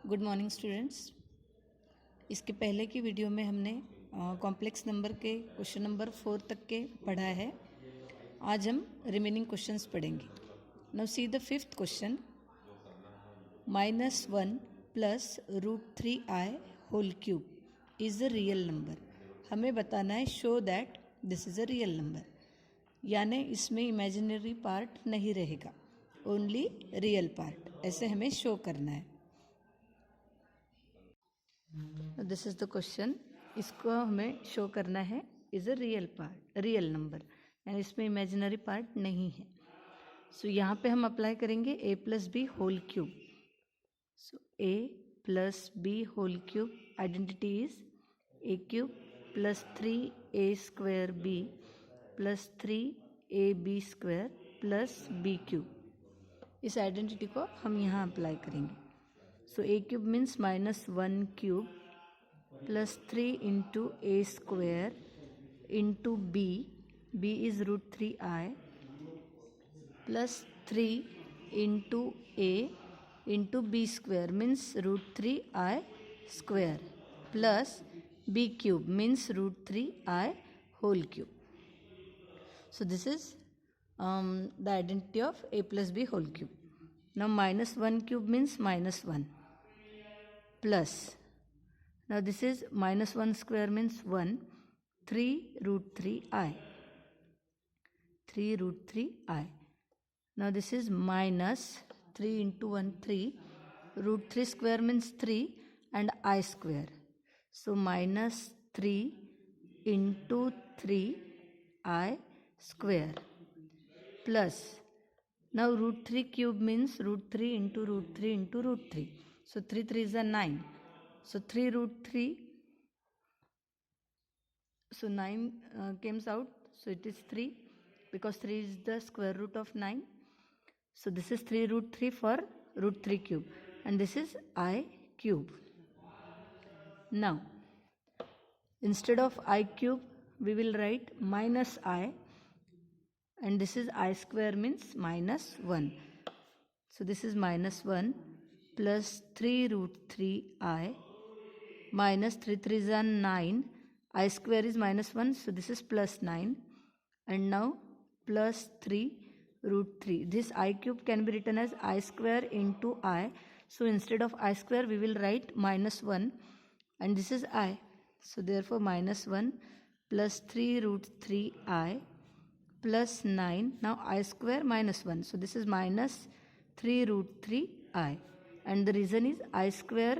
Good morning students. इसके पहले की वीडियो में हमने कॉम्प्लेक्स नंबर के क्वेश्चन नंबर 4 तक के पढ़ा है। आज हम रिमेनिंग क्वेश्चंस पढ़ेंगे। Now see the fifth question, -1 plus √3i whole cube is a real number. हमें बताना है show that this is a real number, यानी इसमें इमेजिनरी पार्ट नहीं रहेगा, ओनली रियल पार्ट, ऐसे हमें शो करना है। दिस इज द क्वेश्चन, इसको हमें शो करना है is a real part, real number, यानी इसमें इमेजिनरी पार्ट नहीं है। सो यहाँ पे हम अप्लाई करेंगे a plus B whole cube. So a plus B whole cube identity is a cube plus 3a square b plus 3ab square plus b cube. इस identity को हम यहाँ अप्लाई करेंगे। So a cube means -1 cube plus 3 into A square into b, b is √3i plus 3 into A into B square means √3i square plus b cube means √3i whole cube. So this is the identity of a plus b whole cube. Now -1 cube means -1 plus, now this is -1 square means 1, 3√3i, 3√3i. Now this is minus 3 into 1 3, √3 square means 3 and I square. So minus 3 into 3i square plus, now √3 cube means √3 into √3 into √3. So 3 3 is a 9. So 3√3. So 9 comes out. So it is 3 because 3 is the square root of 9. So this is 3√3 for √3 cube and this is I cube. Now instead of I cube we will write minus I, and this is I square means -1. So this is -1 plus 3√3i minus 3 3 is 9, I square is -1, so this is plus 9, and now plus 3√3. This I cube can be written as I square into I. So instead of I square we will write -1 and this is I. So therefore -1 plus 3√3i plus 9. Now I square -1. So this is minus 3√3i. And the reason is I square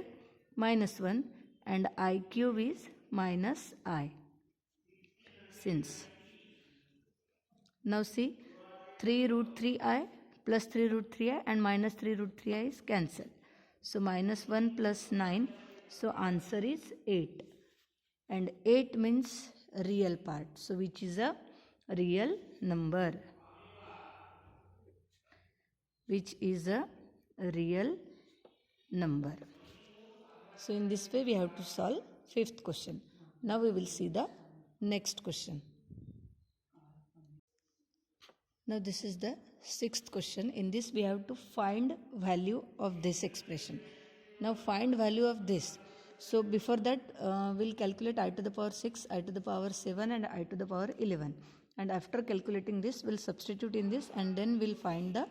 -1 and I cube is minus I. Since. Now see, 3√3i plus 3√3i and minus 3√3i is cancelled. So -1 plus 9. So answer is 8. And 8 means real part. So which is a real number. Which is a real number. So in this way we have to solve fifth question. Now we will see the next question. Now this is the sixth question. In this we have to find value of this expression. Now find value of this. So before that we'll calculate I to the power 6, I to the power 7 and I to the power 11. And after calculating this we'll substitute in this and then we'll find the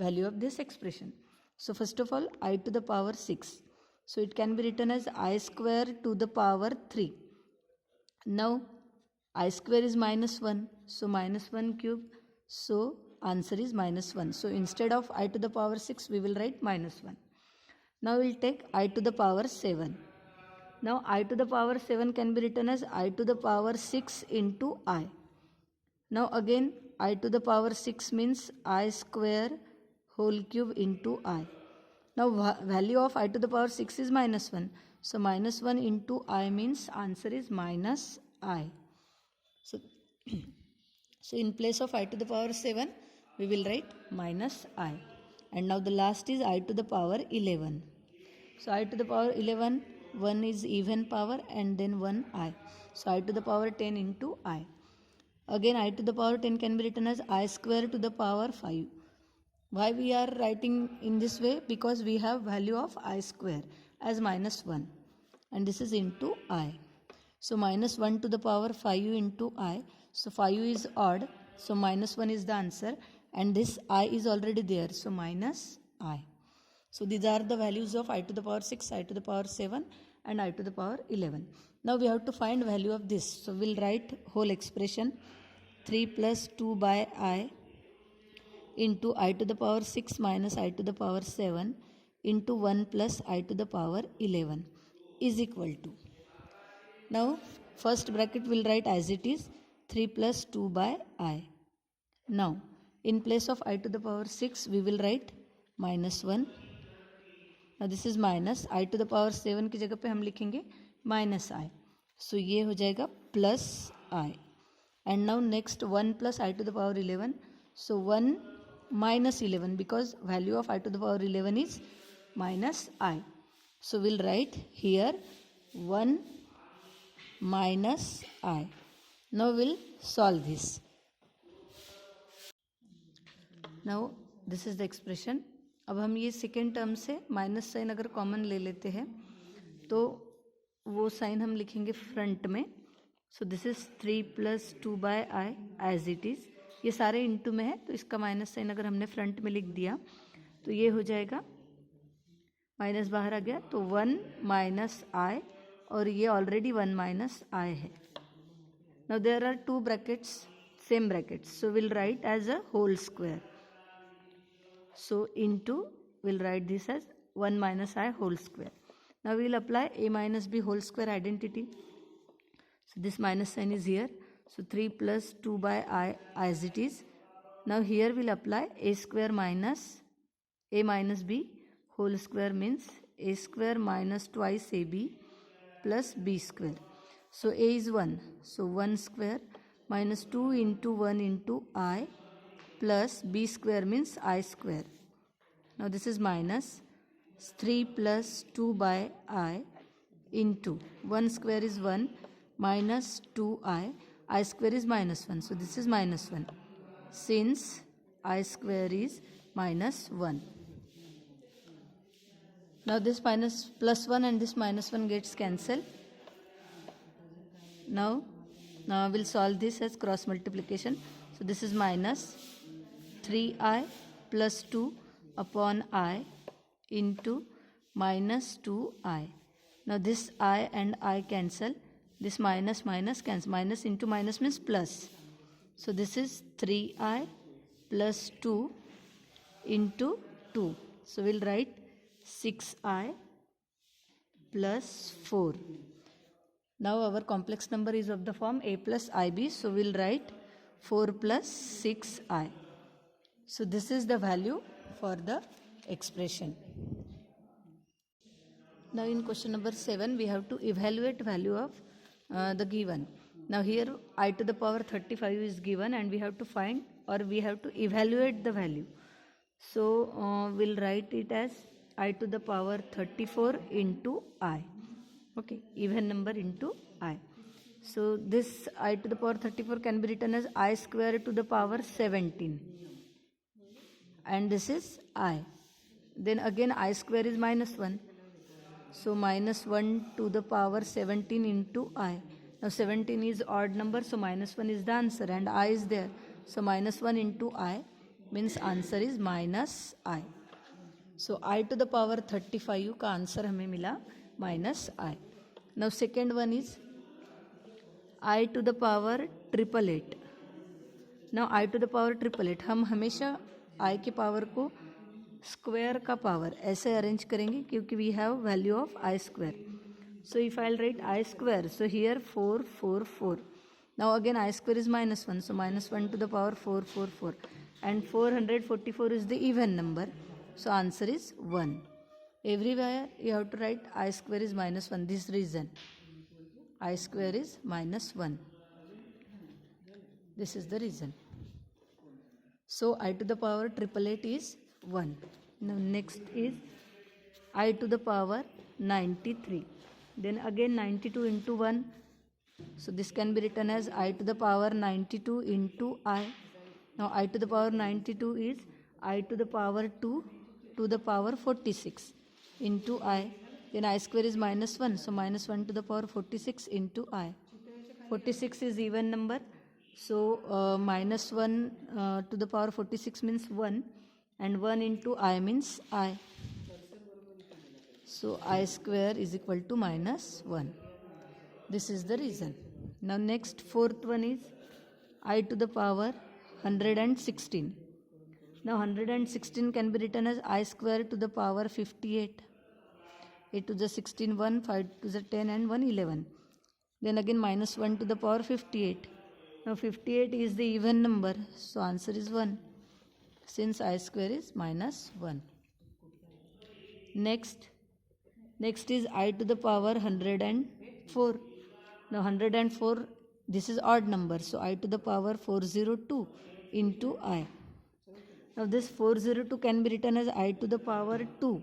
value of this expression. So first of all I to the power 6. So it can be written as I square to the power 3. Now I square is -1. So -1 cube. So answer is -1. So instead of I to the power 6 we will write -1. Now we'll take I to the power 7. Now I to the power 7 can be written as I to the power 6 into I. Now again I to the power 6 means I square whole cube into I. Now value of I to the power 6 is -1. So -1 into I means answer is minus I. So, so in place of I to the power 7 we will write minus I. And now the last is I to the power 11. So I to the power 11, 1 is even power and then 1 I. So I to the power 10 into I. Again I to the power 10 can be written as I square to the power 5. Why we are writing in this way? Because we have value of I square as -1 and this is into I. So -1 to the power 5 into I. So 5 is odd. So -1 is the answer and this I is already there. So minus I. So these are the values of I to the power 6, I to the power 7 and I to the power 11. Now we have to find value of this. So we'll write whole expression 3 plus 2 by I into I to the power 6 minus I to the power 7 into 1 plus I to the power 11 is equal to. Now first bracket will write as it is 3 plus 2 by I. Now in place of I to the power 6 we will write -1. Now this is minus I to the power 7 की जगह पे हम लिखेंगे -I. So ये हो जाएगा plus I. And now next 1 plus I to the power 11. So 1 minus 11 because value of I to the power 11 is minus I. So we'll write here 1 minus I. Now we'll solve this. Now this is the expression. अब हम ये second term से minus sign अगर common ले लेते हैं तो वो साइन हम लिखेंगे फ्रंट में. So this is 3 plus 2 by I as it is. ये सारे इनटू में है तो इसका माइनस साइन अगर हमने फ्रंट में लिख दिया तो ये हो जाएगा माइनस बाहर आ गया तो 1 माइनस आई और ये ऑलरेडी 1 माइनस आई है. Now there are 2 brackets same brackets so will write as a whole square. So into we'll write this as 1 minus I whole square. Now we'll apply a minus b whole square identity. So this minus sign is here. So 3 plus 2 by I as it is. Now here we'll apply a square minus a minus b whole square means a square minus twice ab plus b square. So a is 1. So 1 square minus 2 into 1 into I plus b square means I square. Now this is minus 3 plus 2 by I into 1 square is 1 minus 2I. I square is minus 1. So this is minus 1 since I square is minus 1. Now this minus plus 1 and this minus 1 gets cancelled. Now we'll solve this as cross multiplication. So this is minus 3I plus 2 upon I into minus 2I. Now this I and I cancel. This minus minus cancel. Minus into minus means plus. So this is 3I plus 2 into 2. So we'll write 6I plus 4. Now our complex number is of the form a plus ib. So we'll write 4 plus 6I. So this is the value for the expression. Now in question number 7 we have to evaluate value of the given. Now here I to the power 35 is given and we have to find or we have to evaluate the value. So we'll write it as I to the power 34 into I. Okay, even number into I. So this I to the power 34 can be written as I square to the power 17. And this is I. Then again I square is minus 1. So minus 1 to the power 17 into I. Now 17 is odd number so minus 1 is the answer and I is there. So minus 1 into I means answer is minus I. So I to the power 35 का answer हमें मिला minus I. Now second one is I to the power 888. Now I to the power 888 हम हमेशा I के power को square का power ऐसे arrange करेंगे क्योंकि we have value of I स्क्वायर. So if I'll write I square, so here 4, 4, 4. Now again I square is minus 1, so minus 1 to the power 4, 4, 4. And 444 is the even number, so answer is 1. Everywhere you have to write I square is minus 1, this reason. I square is minus 1. This is the reason. So I to the power 888 is 1. Now next is I to the power 93. Then again 92 into 1. So this can be written as I to the power 92 into I. Now I to the power 92 is I to the power 2 to the power 46 into I then I square is minus 1. So minus 1 to the power 46 into I. 46 is even number. So minus 1 to the power 46 means 1, and 1 into I means I. So I square is equal to minus 1. This is the reason. Now next fourth one is I to the power 116. Now 116 can be written as I square to the power 58. 8 to the 16 1, 5 to the 10 and 1 11. Then again minus 1 to the power 58. Now 58 is the even number, so answer is 1, since I square is minus 1. Next is I to the power 104. Now 104, this is odd number, so I to the power 402 into I. Now this 402 can be written as I to the power 2,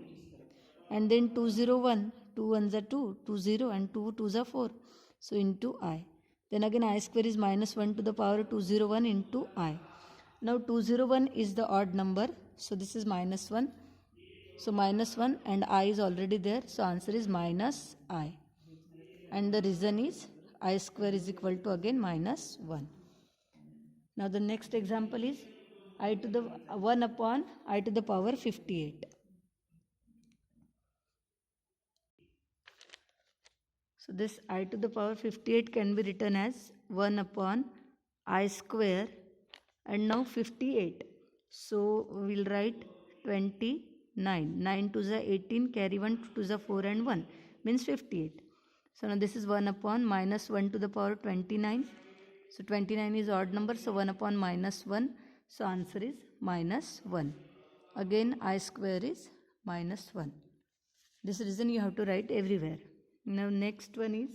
and then 201, 2 ones are 2, 20 and 2 twos are 4, so into I. Then again I square is minus 1 to the power 201 into I. Now 201 is the odd number, so this is minus 1. So minus 1 and I is already there, so answer is minus I. And the reason is I square is equal to again minus 1. Now the next example is I to the 1 upon I to the power 58. So this I to the power 58 can be written as 1 upon I square and now 58. So we will write 29. 9 to the 18, carry 1 to the 4 and 1 means 58. So now this is 1 upon minus 1 to the power 29. So 29 is odd number, so 1 upon minus 1. So answer is minus 1. Again I square is minus 1. This reason you have to write everywhere. Now next one is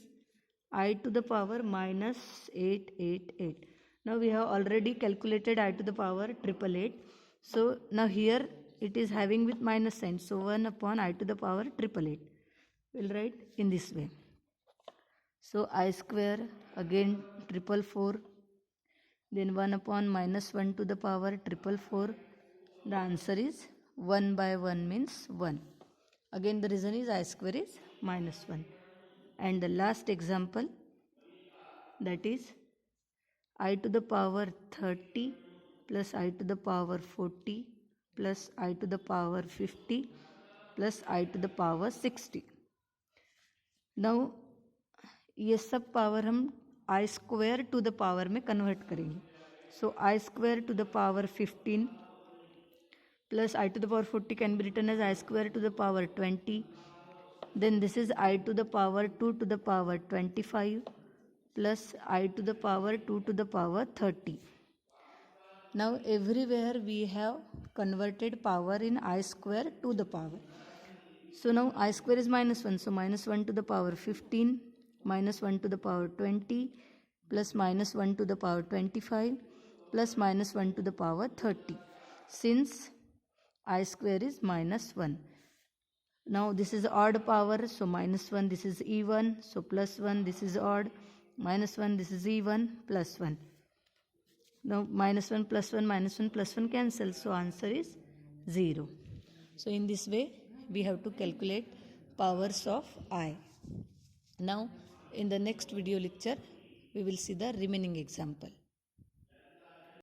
I to the power minus 888. Now we have already calculated I to the power 888. So now here it is having with minus sign. So 1 upon I to the power 888. We'll write in this way. So I square again 444. Then 1 upon minus 1 to the power 444. The answer is 1 by 1 means 1. Again the reason is I square is minus 1. And the last example, that is I to the power 30 plus I to the power 40 plus I to the power 50 plus I to the power 60. Now ये सब power हम I square to the power में convert करेंगे. So I square to the power 15 plus I to the power 40 can be written as I square to the power 20. Then this is I to the power 2 to the power 25 plus I to the power 2 to the power 30. Now everywhere we have converted power in I square to the power. So now I square is minus 1. So minus 1 to the power 15, minus 1 to the power 20, plus minus 1 to the power 25, plus minus 1 to the power 30. Since I square is minus 1. Now this is odd power, so minus 1, this is even, so plus 1, this is odd, minus 1, this is even, plus 1. Now minus 1 plus 1 minus 1 plus 1 cancel, so answer is 0. So in this way we have to calculate powers of I. Now in the next video lecture we will see the remaining example.